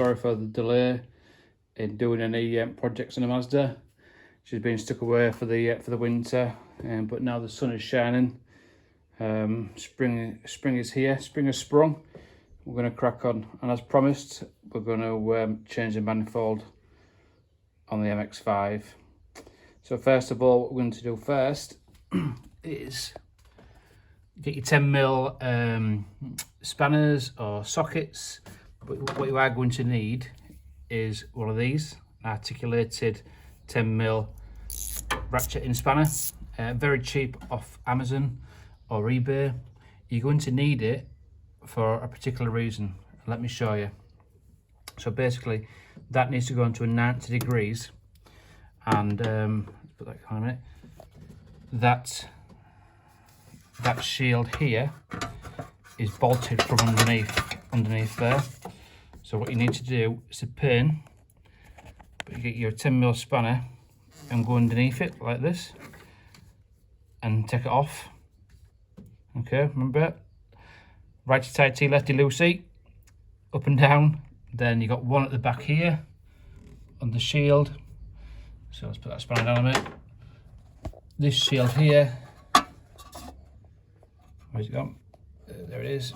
sorry for the delay in doing any projects in a Mazda. She's been stuck away for the winter, but now the sun is shining. Spring is here. Spring has sprung. We're going to crack on, and as promised, we're going to change the manifold on the Mx5. So first of all, what we're going to do first is get your 10mm spanners or sockets. But what you are going to need is one of these articulated 10mm ratcheting spanner, very cheap off Amazon or eBay. You're going to need it for a particular reason. Let me show you. So basically, that needs to go into a 90 degrees, and let's put that on a minute. That shield here is bolted from underneath there. So what you need to do is a pin, but you get your 10mm spanner and go underneath it like this and take it off. Okay, remember, righty tighty, lefty loosey, up and down. Then you got one at the back here on the shield. So let's put that spanner down a minute. This shield here, where's it gone? There it is.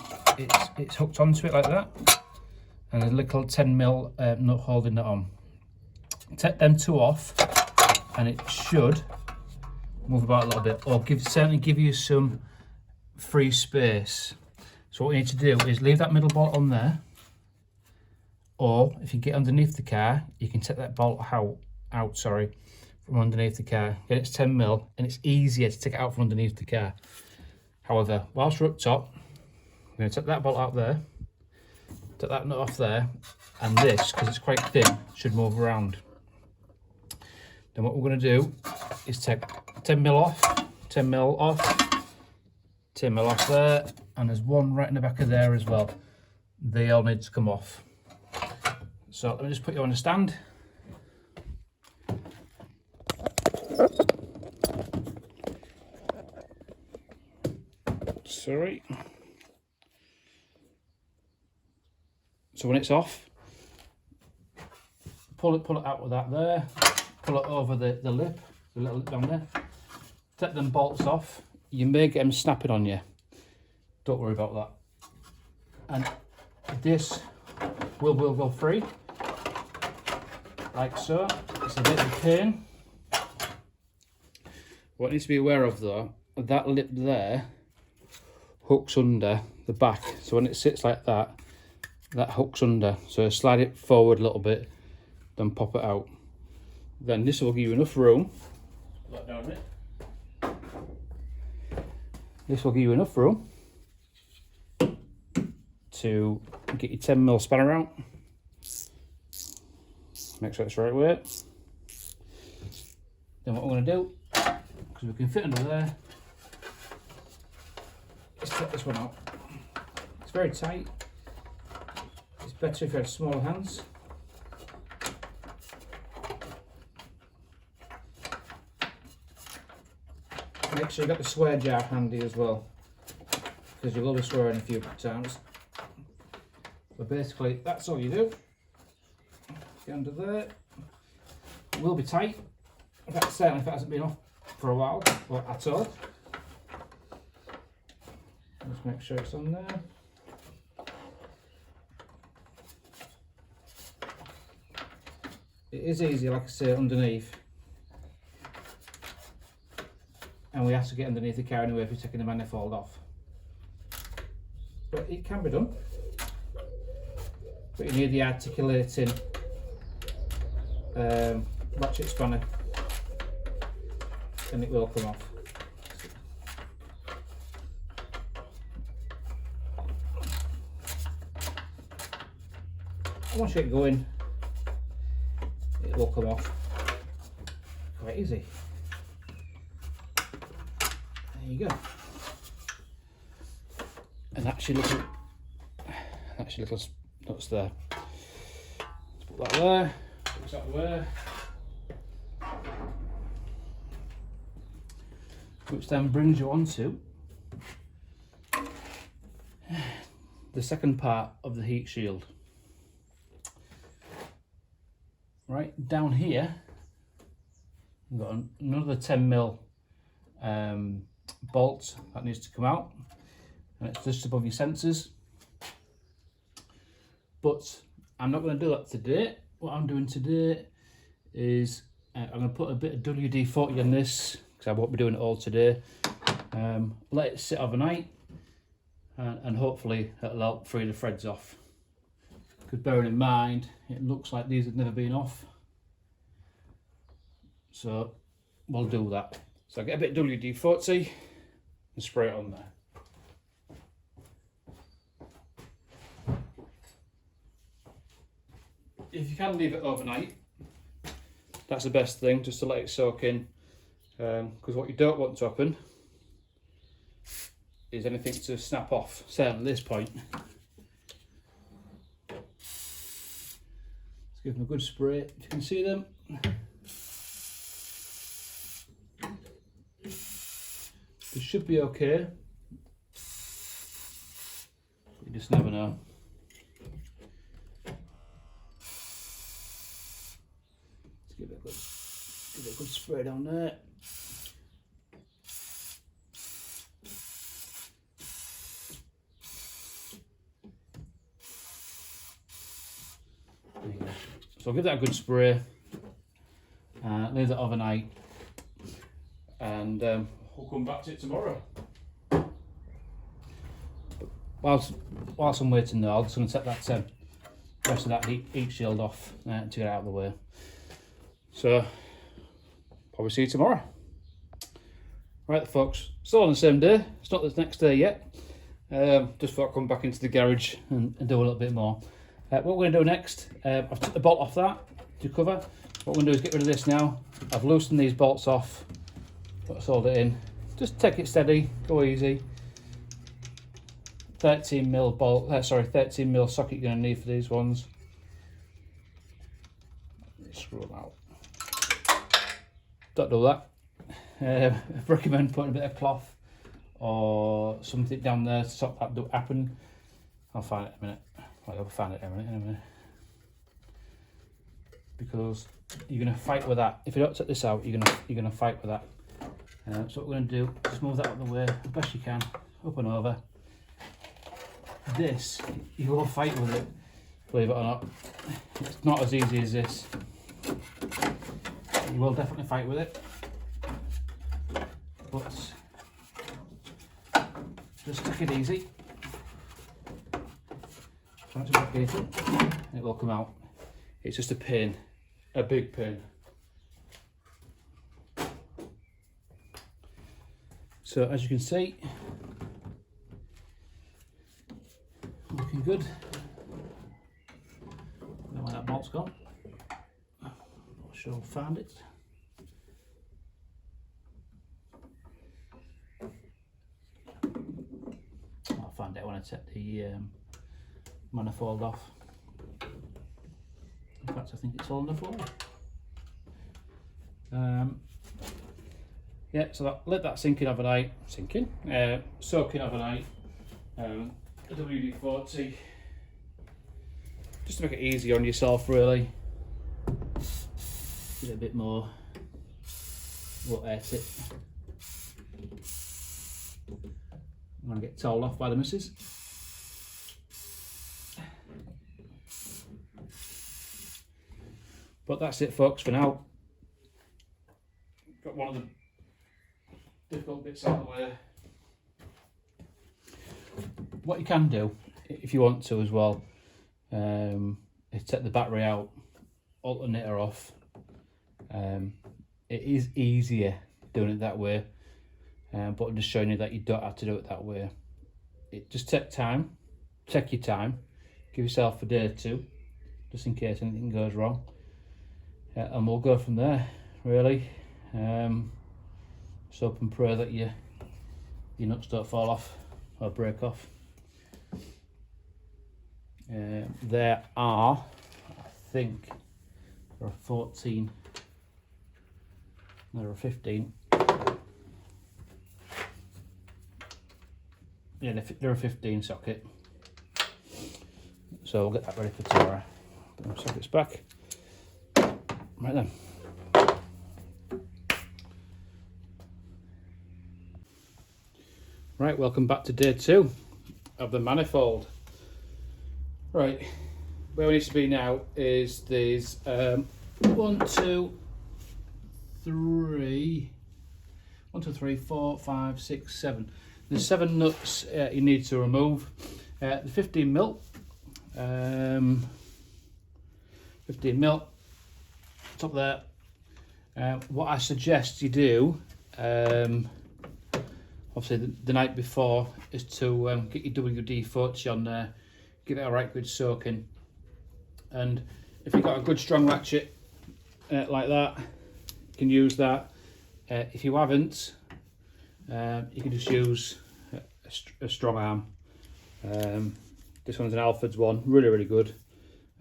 It's hooked onto it like that, and a little 10mm nut holding it on. Take them two off, and it should move about a little bit, or certainly give you some free space. So what you need to do is leave that middle bolt on there, or if you get underneath the car, you can take that bolt out from underneath the car. Get it's 10mm, and it's easier to take it out from underneath the car. However, whilst we're up top, I'm going to take that bolt out there, take that nut off there, and this, because it's quite thin, should move around. Then what we're going to do is take 10mm off, 10mm off, 10mm off there, and there's one right in the back of there as well. They all need to come off. So let me just put you on a stand. Sorry. So when it's off, pull it out with that there, pull it over the lip, the little lip down there. Take them bolts off. You may get them snapping on you. Don't worry about that. And this will go free, like so. It's a bit of a pain. What needs to be aware of though, that lip there hooks under the back. So when it sits like that, that hooks under. So slide it forward a little bit, then pop it out. Then this will give you enough room. Let down a bit. This will give you enough room to get your 10mm spanner out. Make sure it's the right way. Then what we're going to do, because we can fit under there, is take this one out. It's very tight. It's better if you have smaller hands. Make sure you got the swear jar handy as well, because you will be swearing a few times. But basically, that's all you do. Get under there. It will be tight. In fact, certainly if it hasn't been off for a while, or at all. Just make sure it's on there. It is easy, like I say, underneath. And we have to get underneath the car anyway if you're taking the manifold off. But it can be done. But you need the articulating ratchet spanner, and it will come off. Once you get going, it will come off quite easy. There you go. And actually little nuts there. Let's put that there. Put that there. Which then brings you on to the second part of the heat shield. Right down here, we've got another 10mm bolt that needs to come out, and it's just above your sensors. But I'm not going to do that today. What I'm doing today is I'm going to put a bit of WD-40 on this, because I won't be doing it all today. Let it sit overnight, and hopefully it'll help free the threads off. Because bearing in mind, it looks like these have never been off. So we'll do that. So I get a bit of WD-40 and spray it on there. If you can leave it overnight, that's the best thing, just to let it soak in. Because what you don't want to happen is anything to snap off, certainly at this point. Let's give them a good spray, if you can see them. This should be okay. You just never know. Let's give it a good spray down there. So I'll give that a good spray, leave that overnight, and we'll come back to it tomorrow. Whilst I'm waiting though, I'm just going to take that rest of that heat shield off to get it out of the way. So, probably see you tomorrow. Right folks, still on the same day, it's not the next day yet. Just thought I'd come back into the garage and do a little bit more. What we're going to do next, I've took the bolt off that to cover. What we're going to do is get rid of this now. I've loosened these bolts off, got soldered it in. Just take it steady, go easy. 13mm bolt, 13mm socket you're going to need for these ones. Screw them out. Don't do that. I recommend putting a bit of cloth or something down there to stop that to happen. I'll find it in a minute. I'll find it in a minute. Because you're going to fight with that. If you don't take this out, you're going to fight with that. So what we're going to do, just move that out of the way as best you can, up and over. This, you will fight with it, believe it or not. It's not as easy as this. You will definitely fight with it. But just take it easy. Try to backgate it, it will come out. It's just a pain, a big pain. So as you can see, looking good. I don't know where that bolt's gone. Not sure I'll find it. I'll find it when I take the manifold off. In fact, I think it's all on the floor. Yeah, so let that sink in overnight. Soak in overnight. WD-40, just to make it easier on yourself, really. Get it a bit more. We'll air it. I'm going to get told off by the missus. But that's it folks for now. Got one of the difficult bits out of the way. What you can do, if you want to as well, is take the battery out, alternator off. It is easier doing it that way, but I'm just showing you that you don't have to do it that way. It just take your time, give yourself a day or two, just in case anything goes wrong. And we'll go from there, really. Just hope and pray that your nuts don't fall off or break off. There are, I think, there are 14, there are 15. Yeah, there are 15 socket. So we'll get that ready for tomorrow. Put them sockets back. Right then. Right, welcome back to day 2 of the manifold. Right, where we need to be now is these 1, 2, 3, 4, 5, 6, 7. There's 7 nuts you need to remove. The 15mm, 15mm, top there. What I suggest you do, obviously the night before, is to get your WD-40 on there, give it a right good soaking, and if you've got a good strong ratchet like that, you can use that. If you haven't, you can just use a strong arm. This one's an Alfred's one, really good.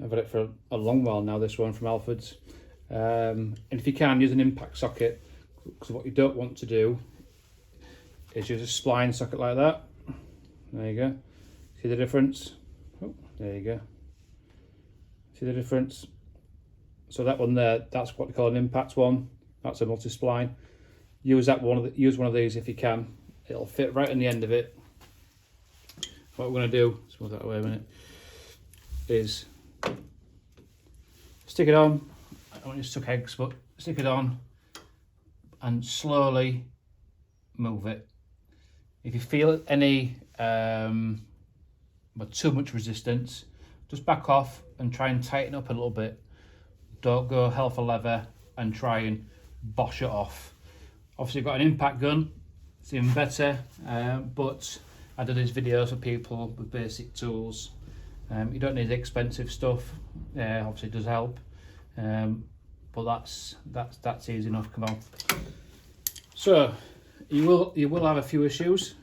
I've had it for a long while now, this one from Alfred's. And if you can, use an impact socket, because what you don't want to do is use a spline socket like that. There you go. See the difference? Oh, there you go. See the difference? So that one there, that's what we call an impact one. That's a multi-spline. Use that one. Use one of these if you can. It'll fit right in the end of it. What we're going to do, let's move that away a minute, is stick it on. I don't want you to suck eggs, but stick it on and slowly move it. If you feel any but too much resistance, just back off and try and tighten up a little bit. Don't go hell for leather and try and bosh it off. Obviously, you've got an impact gun, it's even better, but I do these videos for people with basic tools. You don't need expensive stuff. Obviously it does help, but that's easy enough. Come on. So you will have a few issues.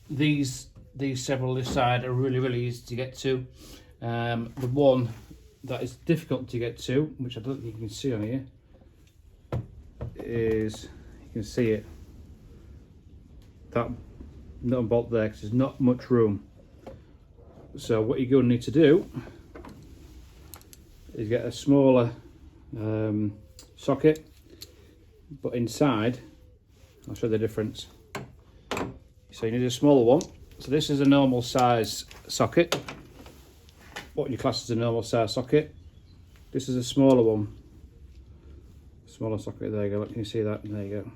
These several this side are really easy to get to. The one that is difficult to get to, which I don't think you can see on here, is, you can see it, that nut and bolt there, because there's not much room. So what you're going to need to do is get a smaller socket, but inside, I'll show you the difference. So you need a smaller one. So this is a normal size socket. What you class as a normal size socket. This is a smaller one. Smaller socket, there you go, can you see that? There you go.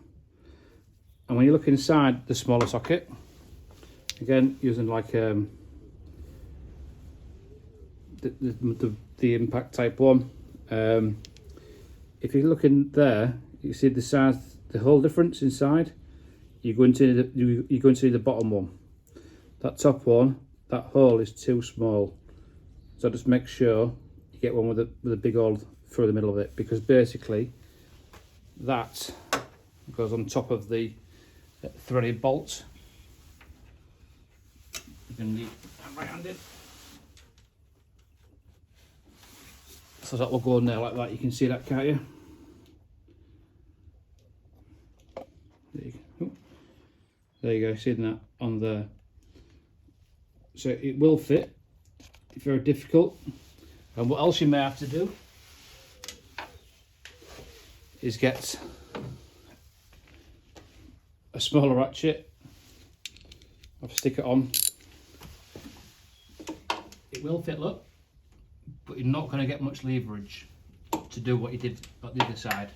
And when you look inside the smaller socket, again, using like the impact type one, if you look in there, you see the size, the whole difference inside. You're going to need the bottom one. That top one, that hole is too small. So just make sure you get one with a big hole through the middle of it, because basically that goes on top of the threaded bolt. You're going to need right-handed. So that will go in there like that. You can see that, can't you? There you go, seeing that on there. So it will fit. It's very difficult. And what else you may have to do is get a smaller ratchet. I'll stick it on. It will fit, look, but you're not going to get much leverage to do what you did at the other side.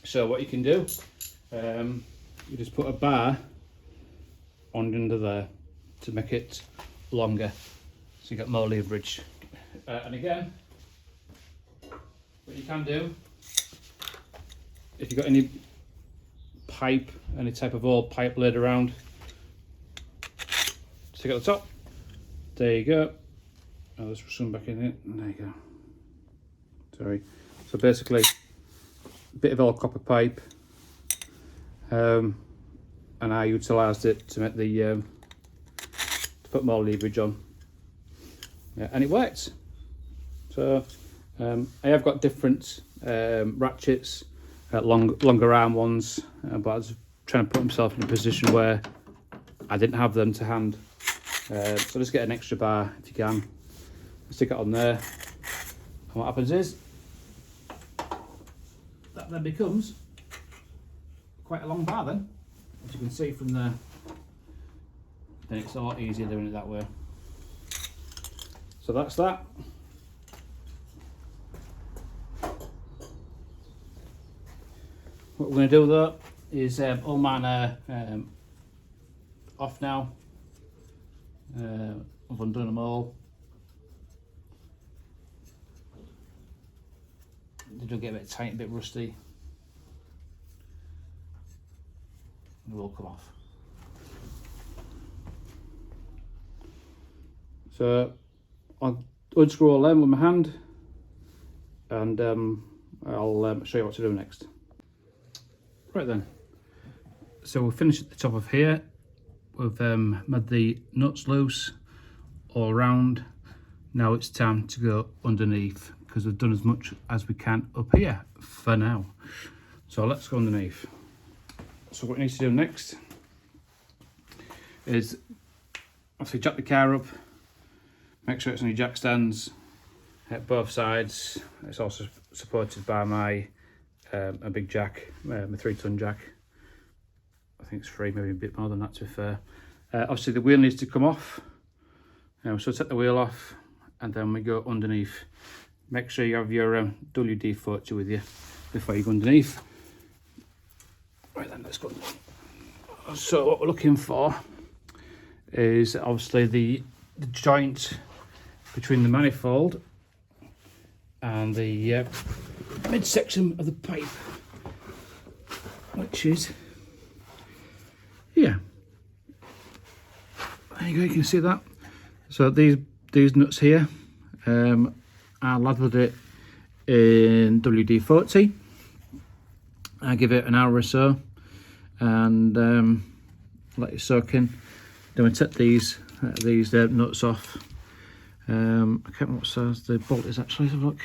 So what you can do, you just put a bar on under there to make it longer, so you get more leverage. And again, what you can do, if you've got any pipe, any type of old pipe laid around, stick it at the top. There you go. Oh, let's put some back in it. There you go. Sorry. So basically, a bit of old copper pipe, and I utilised it to make the to put more leverage on. Yeah, and it works. So I have got different ratchets, longer arm ones, but I was trying to put myself in a position where I didn't have them to hand. So just get an extra bar if you can, stick it on there, And what happens is that then becomes quite a long bar then, as you can see from there. Then it's a lot easier doing it that way. So that's that. What we're going to do though is all mine are off now. I've undone them all. They do get a bit tight, a bit rusty. They will come off. So I'll unscrew all them with my hand, and I'll show you what to do next. Right then, so we'll finish at the top of here. We've made the nuts loose all round. Now it's time to go underneath, because we've done as much as we can up here for now. So let's go underneath. So what we need to do next is obviously jack the car up, make sure it's on your jack stands at both sides. It's also supported by my a big jack, my 3-ton jack. I think it's 3, maybe a bit more than that to be fair. Obviously the wheel needs to come off, so take the wheel off and then we go underneath. Make sure you have your WD-40 with you before you go underneath. Right then, let's go. So what we're looking for is obviously the joint between the manifold and the midsection of the pipe, which is here. There you go, you can see that. So these nuts here, I lathered it in WD-40. I give it an hour or so and let it soak in. Then we take these nuts off. I can't remember what size the bolt is actually. Let's have a look.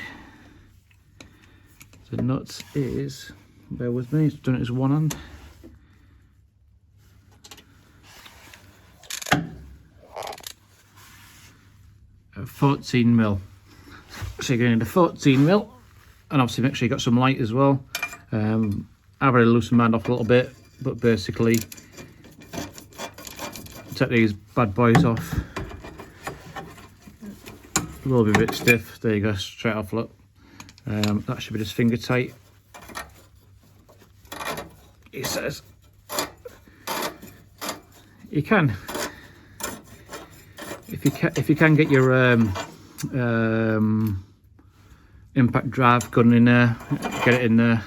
The nuts is, bear with me, it's done it as one hand. At 14mm. So you're going into 14mm, and obviously make sure you got some light as well. I've already loosened mine off a little bit, but basically take these bad boys off. It will be a bit stiff. There you go, straight off, look. That should be just finger tight. It says you can, if you can get your impact drive gun in there, get it in there.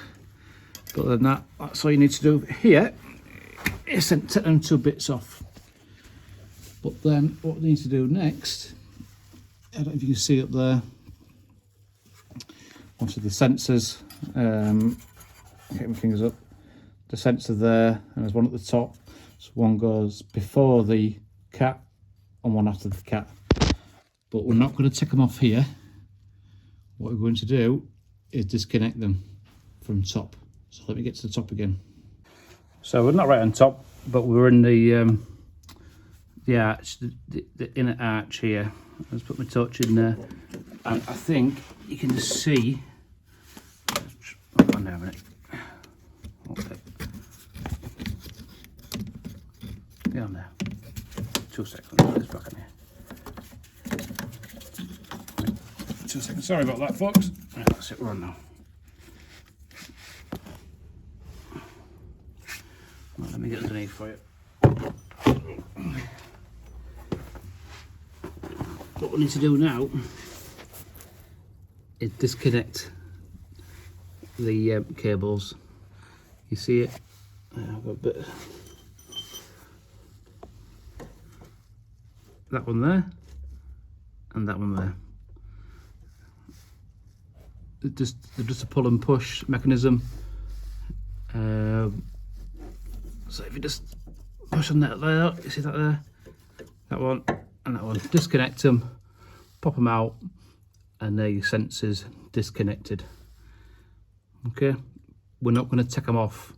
But other than that, that's all you need to do here is take them 2 bits off. But then what we need to do next, I don't know if you can see up there, obviously the sensors, get my fingers up, the sensor there, and there's one at the top. So one goes before the cat and one after the cat. But we're not going to take them off here. What we're going to do is disconnect them from top. So let me get to the top again. So we're not right on top, but we're in the arch, the inner arch here. Let's put my torch in there, and I think you can just see. Hold on there a minute. Okay. Get on there. 2 seconds. Put this back in here. 2 seconds. Sorry about that, folks. Right, that's it. We're on now. Well, let me get underneath for you. What we need to do now is disconnect the cables. You see it? I've got a bit. That one there, and that one there. They're just a pull and push mechanism. So if you just push on that there, you see that there? That one and that one. Disconnect them, pop them out, and there your sensors disconnected. Okay, we're not going to take them off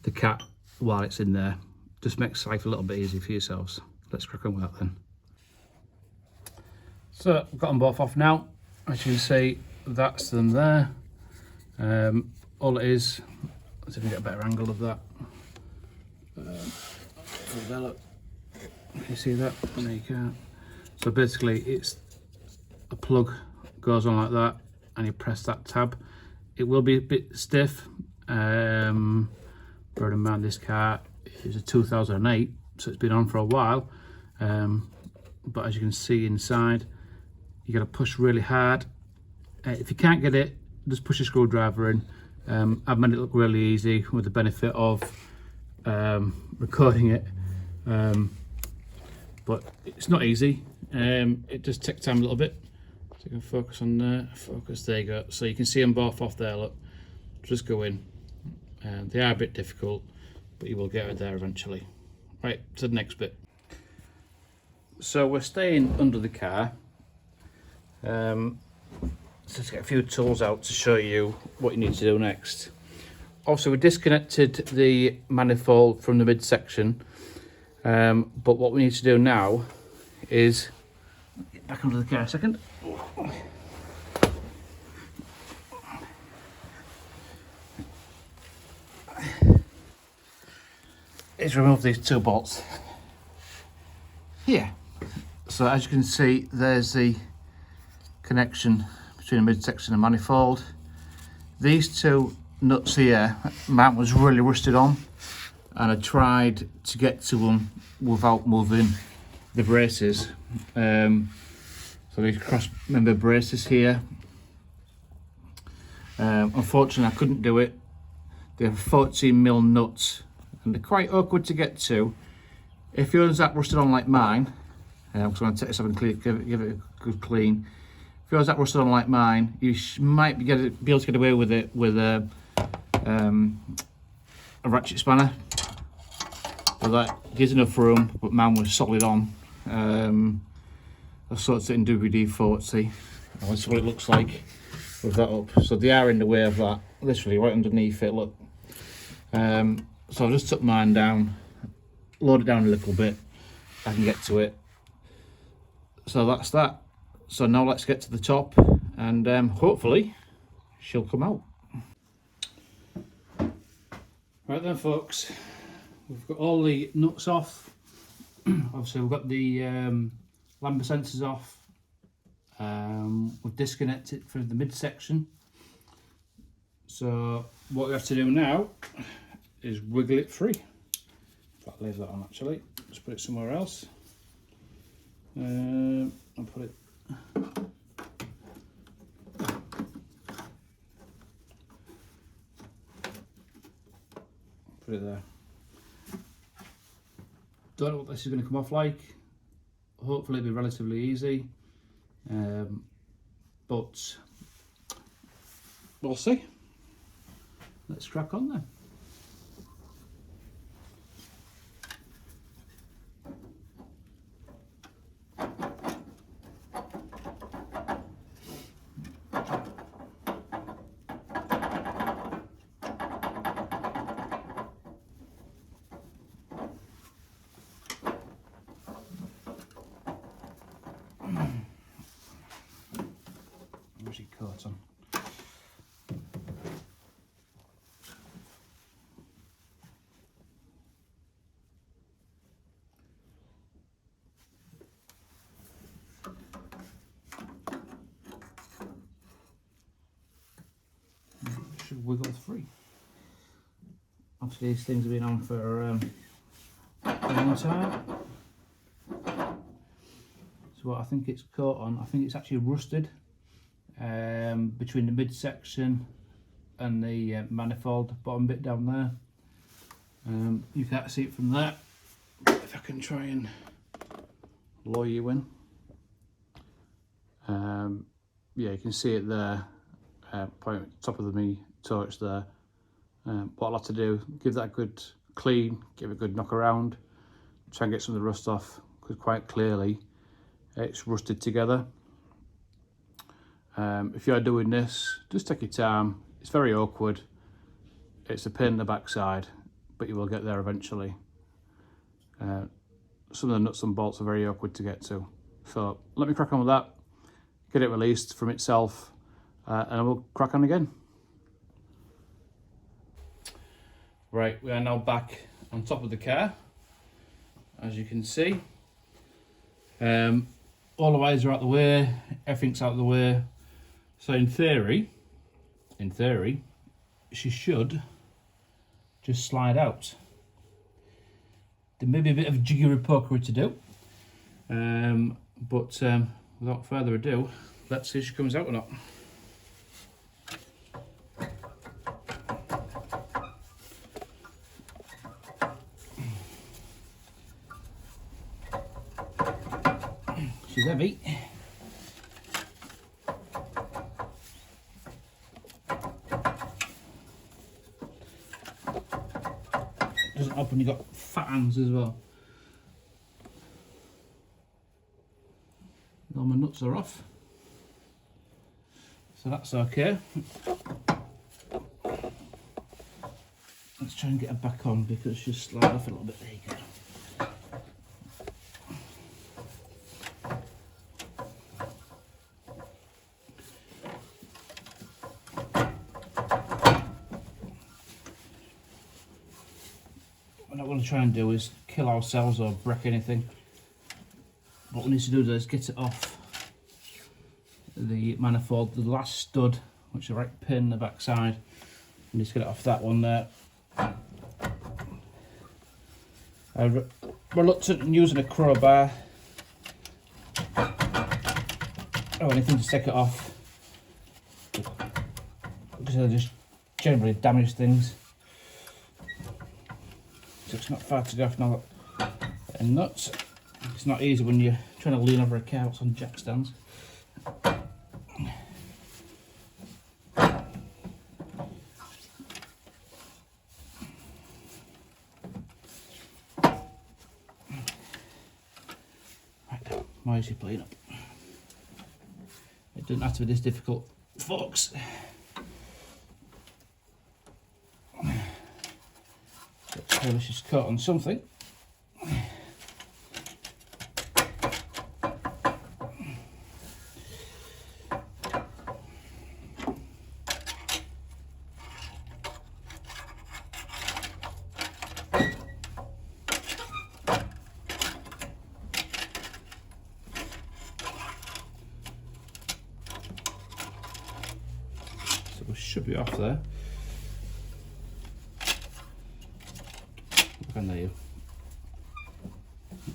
the cat while it's in there. Just makes life a little bit easier for yourselves. Let's crack on with that then. So we've got them both off now. As you can see, that's them there. All it is, let's see if we can get a better angle of that. Look, can you see that? No, you can't. So basically it's a plug, goes on like that, and you press that tab. It will be a bit stiff. Bearing in mind this car is a 2008, so it's been on for a while. But as you can see inside, you got to push really hard. If you can't get it, just push a screwdriver in. I've made it look really easy with the benefit of recording it, but it's not easy. It does take time a little bit. So you can focus on there, focus, there you go. So you can see them both off there, look, just go in. They are a bit difficult, but you will get it there eventually. Right, to the next bit. So we're staying under the car. So let's get a few tools out to show you what you need to do next. Also, we disconnected the manifold from the midsection, but what we need to do now is get back under the car a second. Is remove these two bolts here. So as you can see, there's the connection between the midsection and manifold. These two nuts here, mine was really rusted on, and I tried to get to them without moving the braces. So these cross member braces here, unfortunately I couldn't do it. They're 14mm nuts, and they're quite awkward to get to. If yours that rusted on like mine, because I'm going to take this up and give it a good clean. If yours that rusted on like mine, you might be able to get away with it with a ratchet spanner. But that gives enough room, but mine was solid on. I sort of it in WD-40. That's what it looks like with that up. So they are in the way of that, literally right underneath it, look. So I just took mine down, load it down a little bit, I can get to it. So that's that. So now let's get to the top, and hopefully she'll come out. Right then folks, we've got all the nuts off. Obviously we've got the lambda sensors off. We've disconnected from the midsection. So what we have to do now is wiggle it free. I'll leave that on actually. Let's put it somewhere else. I'll put it. Put it there. Don't know what this is going to come off like. Hopefully it'll be relatively easy, but we'll see. Let's crack on then. Where's he caught on? Should wiggle free. Obviously these things have been on for a long time. So what I think it's caught on, I think it's actually rusted between the midsection and the manifold, bottom bit down there. You can't see it from there, but if I can try and lower you in, yeah, you can see it there, point at the top of the torch there. What I'll have to do, give that a good clean, give it a good knock around, try and get some of the rust off, because quite clearly it's rusted together. If you're doing this, just take your time. It's very awkward. It's a pain in the backside, but you will get there eventually. Some of the nuts and bolts are very awkward to get to. So let me crack on with that, get it released from itself, and we'll crack on again. Right, we are now back on top of the car, as you can see. All the wires are out the way, everything's out of the way. So in theory, she should just slide out. There may be a bit of jiggery pokery to do, but without further ado, let's see if she comes out or not. She's heavy. Doesn't help when you've got fat hands as well. All my nuts are off, so that's okay. Let's try and get her back on because she's slid off a little bit. There you go. What I'm going to try and do is kill ourselves or break anything. What we need to do is get it off the manifold, the last stud, which is the right pin in the back side. We need to get it off that one there. I'm reluctant in using a crowbar or anything to take it off because they'll just generally damage things. So it's not far to go off now. And nuts. It's not easy when you're trying to lean over a car that's on jack stands. Right, why is she playing up? It doesn't have to be this difficult, folks. So she's caught on something. So we should be off there. Look there.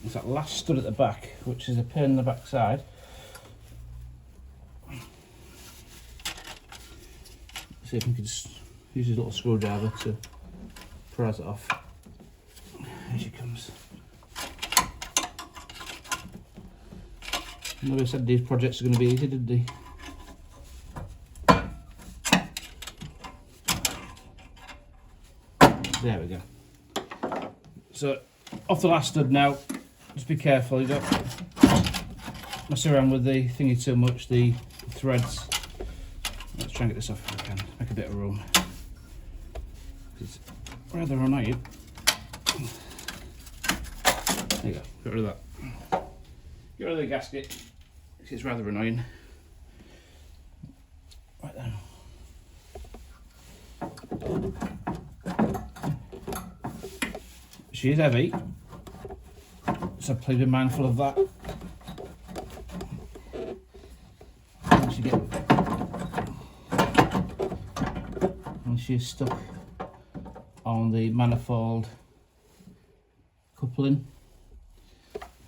It's that last stud at the back, which is a pin in the back side. See if we can just use his little screwdriver to prise it off. Here she comes. Nobody said these projects are going to be easy, did they? There we go. So off the last stud now. Just be careful, you don't mess around with the thingy too much, the threads. Let's try and get this off if we can, make a bit of room. It's rather annoying. There you go, get rid of that. Get rid of the gasket, it's rather annoying. Right then. She is heavy, so please be mindful of that. And she's stuck on the manifold coupling.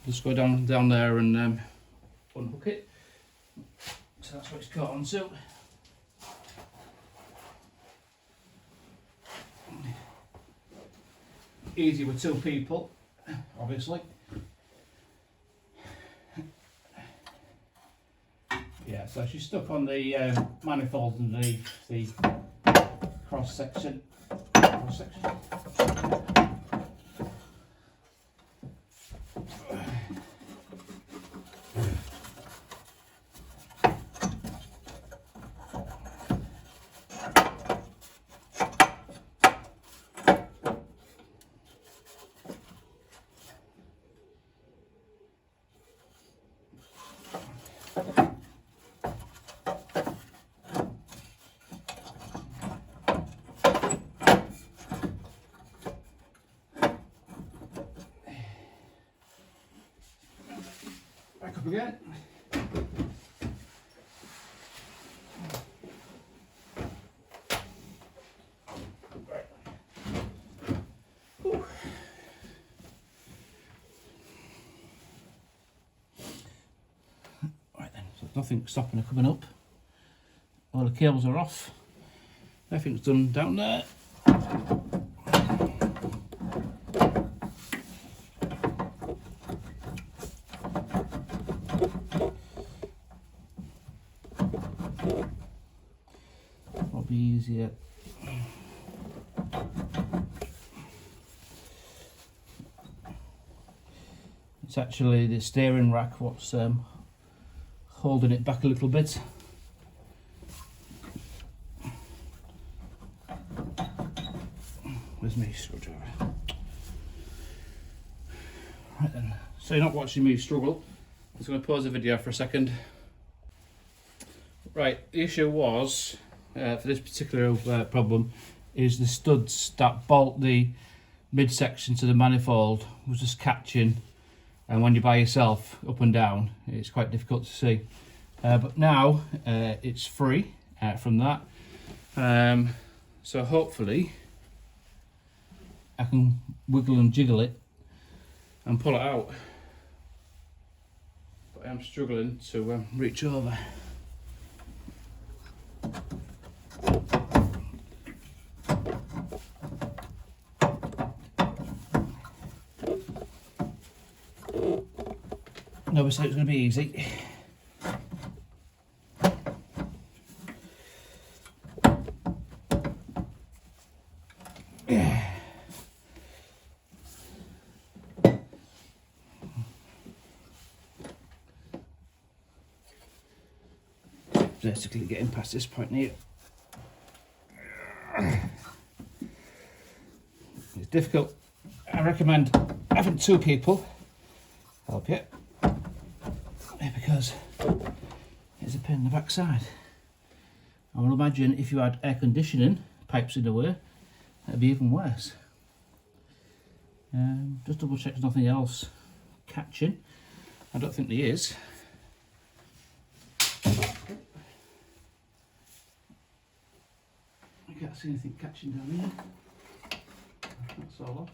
Just go down there and unhook it. So that's what it's caught onto. Easy with two people, obviously. Yeah, so she's stuck on the manifold underneath the cross section. up again. Right then, so nothing stopping her coming up. All the cables are off. Everything's done down there. Probably easier. It's actually the steering rack what's holding it back a little bit. Where's my screwdriver? Right then, so you're not watching me struggle. I'm just going to pause the video for a second. Right, the issue was, for this particular problem, is the studs that bolt the midsection to the manifold was just catching, and when you're by yourself up and down it's quite difficult to see. But now it's free from that, so hopefully I can wiggle and jiggle it and pull it out, but I am struggling to reach over. Nobody said it was going to be easy. Basically getting past this point here. It's difficult. I recommend having two people help you, because it's a pain in the backside. I would imagine if you had air conditioning pipes in the way, it'd be even worse. Just double check there's nothing else catching. I don't think there is. I can't see anything catching down here. That's all off.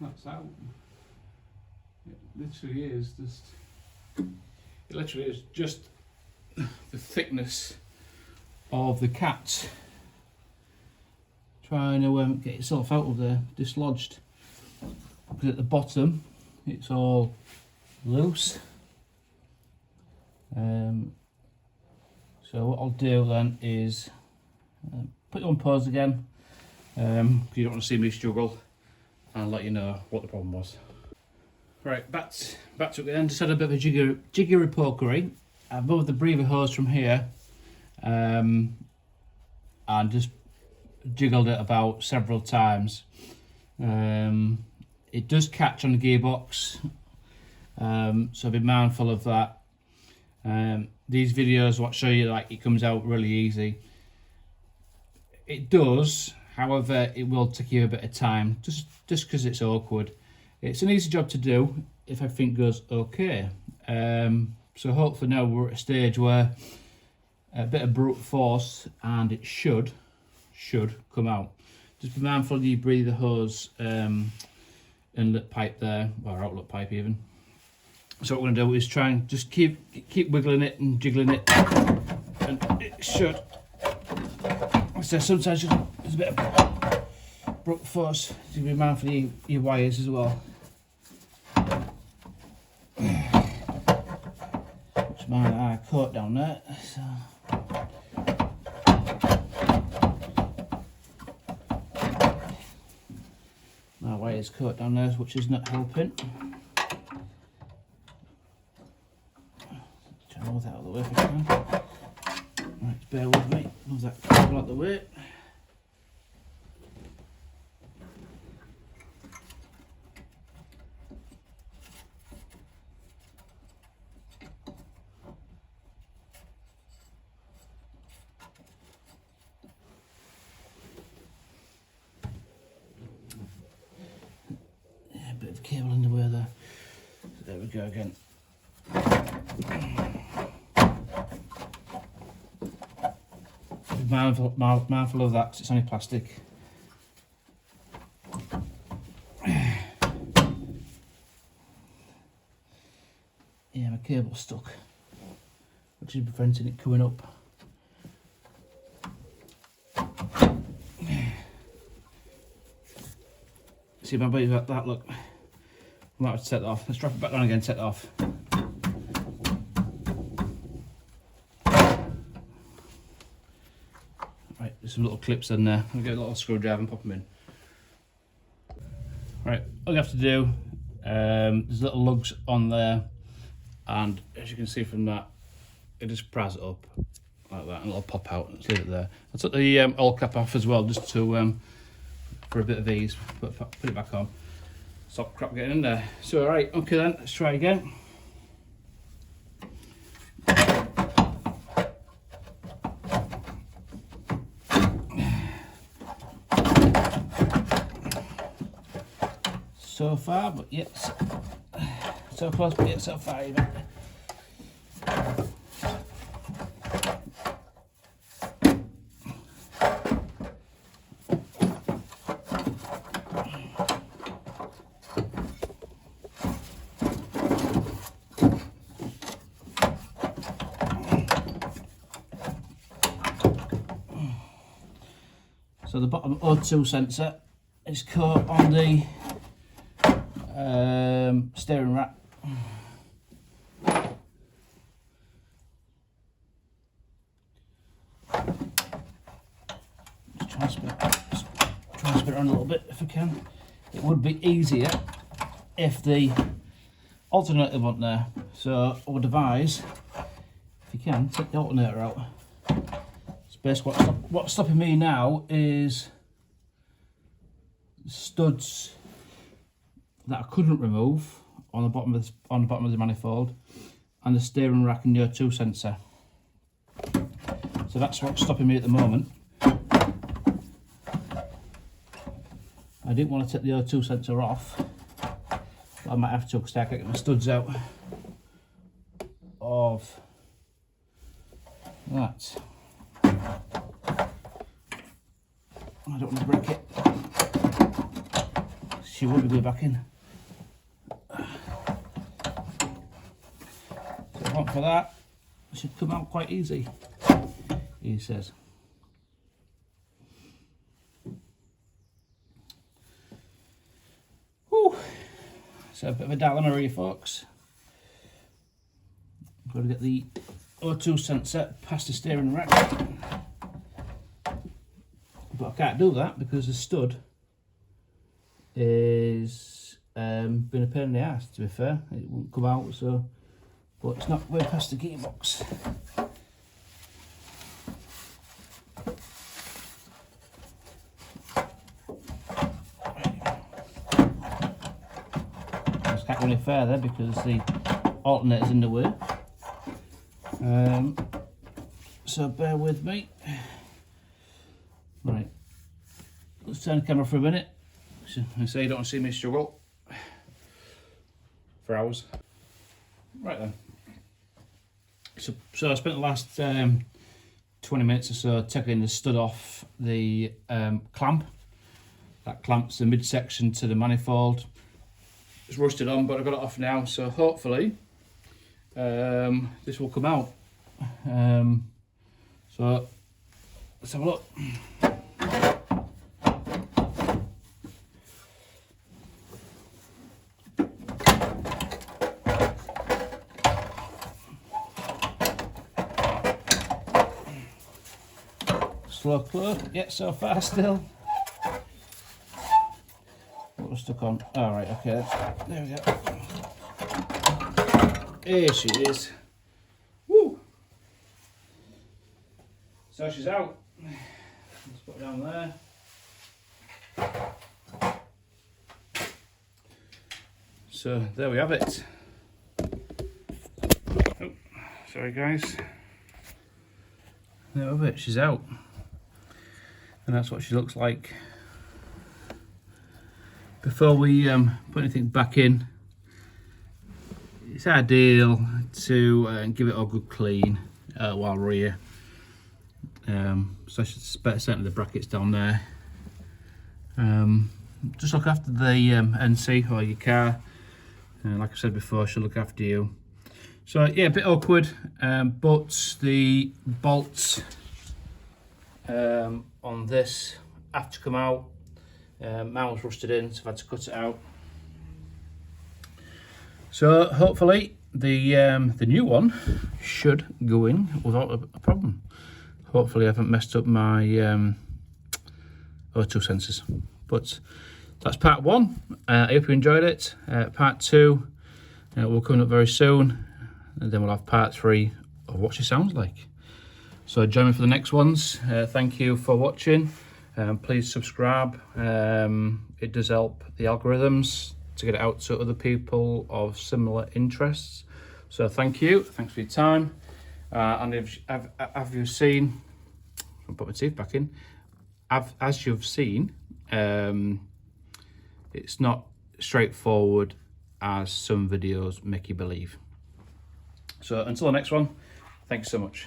That's out. It literally is just the thickness of the cat trying to get itself out of there, dislodged. Because at the bottom it's all loose. So what I'll do then is put it on pause again, because you don't want to see me struggle, and I'll let you know what the problem was. Right, back to it then. Just had a bit of a jiggery pokery. I've moved the breather hose from here and just jiggled it about several times. It does catch on the gearbox, so be mindful of that. These videos what show you like it comes out really easy. It does, however, it will take you a bit of time, just because it's awkward. It's an easy job to do if everything goes okay. So hopefully now we're at a stage where a bit of brute force and it should come out. Just be mindful you breathe the hose inlet pipe there, or outlet pipe even. So what we're going to do is try and just keep wiggling it and jiggling it, and it should. So sometimes there's a bit of brute force. So be mindful of your wires as well. It's my coat down there. So. My wire's caught down there, which is not helping. Try and move that out of the way if I can. Right, bear with me. Move that cable out of the way. Bit of cable in the way there. So there we go again. Be mindful of that because it's only plastic. Yeah, my cable's stuck, which is preventing it coming up. See my baby like that, look. I might have to take that off. Let's drop it back down again, take it off. Right, there's some little clips in there. I'll get a little screwdriver and pop them in. Right, all you have to do, there's little lugs on there, and as you can see from that, it just pries it up like that, and it'll pop out. Let's leave it there. I took the oil cap off as well, just to for a bit of ease, but put it back on. Stop crap getting in there. So alright, okay then, let's try again. So far, but yet so close, but yet so far even. So the bottom O2 sensor is caught on the steering rack. Just try and spin it around a little bit if I can. It would be easier if the alternator wasn't there. So I would advise, if you can, take the alternator out. Basically, what's stopping me now is studs that I couldn't remove on the bottom of the manifold, and the steering rack and the O2 sensor. So that's what's stopping me at the moment. I didn't want to take the O2 sensor off, but I might have to because I can't get my studs out of that. I don't want to break it. She will be going back in. So one for that. It should come out quite easy, he says. Whew. So a bit of a dilemma here, folks. I've got to get the O2 sensor past the steering rack. But I can't do that because the stud is been a pain in the ass, to be fair. It won't come out, so, but it's not way past the gearbox. Just can't go any further because the alternator's in the way. So bear with me. Right, let's turn the camera for a minute. So you don't see me struggle for hours. Right then. So I spent the last 20 minutes or so taking the stud off the clamp. That clamps the midsection to the manifold. It's rusted on, but I've got it off now. So hopefully this will come out. So let's have a look. Slow close, yeah, so far still. What was stuck on? All right, okay, there we go. Here she is. Woo! So she's out. Let's put it down there. So there we have it. Oh, sorry guys. There we have it, she's out. And that's what she looks like. Before we put anything back in, it's ideal to give it a good clean while we're here. So I should certainly the brackets down there. Just look after the NC or your car. Like I said before, she'll look after you. So yeah, a bit awkward, but the bolts on this have to come out. Mine was rusted in, so I've had to cut it out. So hopefully the new one should go in without a problem. Hopefully I haven't messed up my O2 sensors. But that's part 1. I hope you enjoyed it. Part 2 will come up very soon, and then we'll have part 3 of what she sounds like. So join me for the next ones. Thank you for watching. Please subscribe. It does help the algorithms to get it out to other people of similar interests. So thank you. Thanks for your time. And have you seen? I'll put my teeth back in. As you've seen, it's not straightforward as some videos make you believe. So until the next one, thanks so much.